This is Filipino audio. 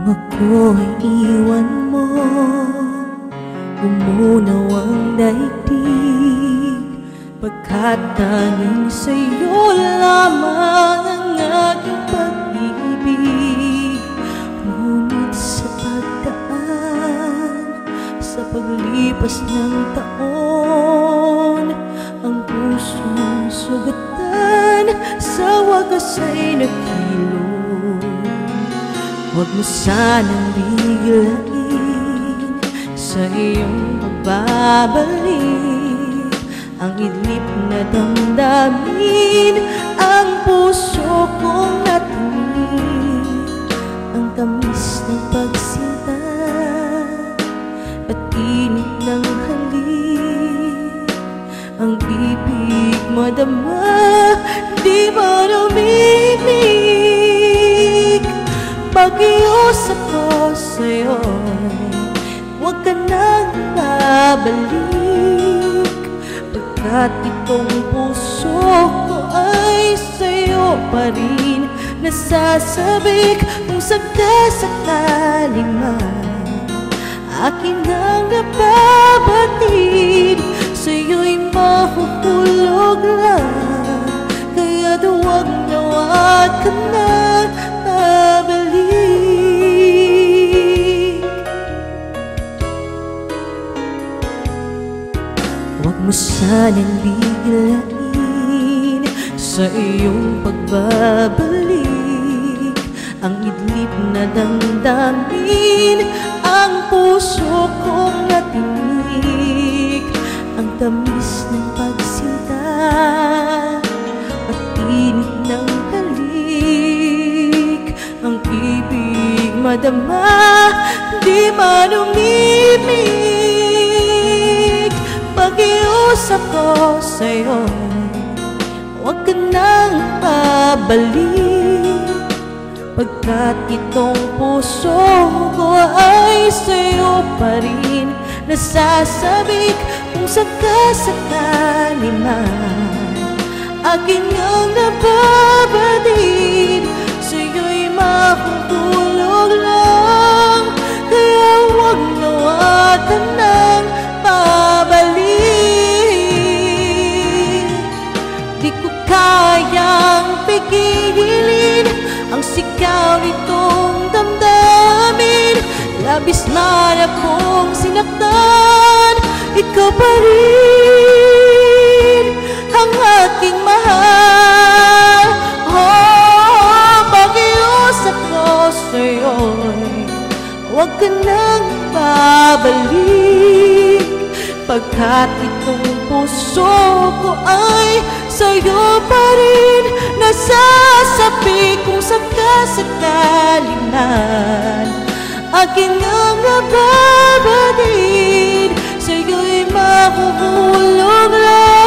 Kung ako'y iwan mo, umunaw ang daigdig, pagkat tanging sa'yo lamang ang aking pag-ibig. Ngunit sa pagdaan, sa paglipas ng taon, ang pusong sugatan sa wagas ay nagkilo. Huwag mo sanang biglain sa iyong pagbabalik ang idlip na damdamin, ang puso kong natinig, ang tamis ng pagsinta at init ng halik, ang ibig madama, di mo lumimik. Pag-iusap ko sa'yo, huwag ka nang babalik, pagkat itong puso ko ay sa'yo pa rin nasasabik. Kung sakasakali man akin ang nababatid, sa'yo'y mahuhulog lang, kaya't huwag nawat ka na babalik. Huwag mo sanang biglain sa iyong pagbabalik ang idlip na damdamin, ang puso kong natinig, ang tamis ng pagsinta at init ng halik, ang ibig madama, di man umimik. Pag-iusap ko sa'yo, huwag ka nang babalik, pagkat itong puso ko ay sa'yo pa rin nasasabik. Kung sakasakali man akin ang nababatid, sa'yo'y mahuhulog lang, kaya huwag nawatan ng babalik. Di ko kayang pigilin ang sigaw nitong damdamin, labis man akong sinaktan, ikaw pa rin ang aking mahal. Oh, pag-iusap ko sa'yo'y huwag ka nang babalik, pagkat itong puso ko ay sa'yo pa rin nasasabik. Kung sakasakali man aking ang nababatid, sa'yo'y mahuhulog lang,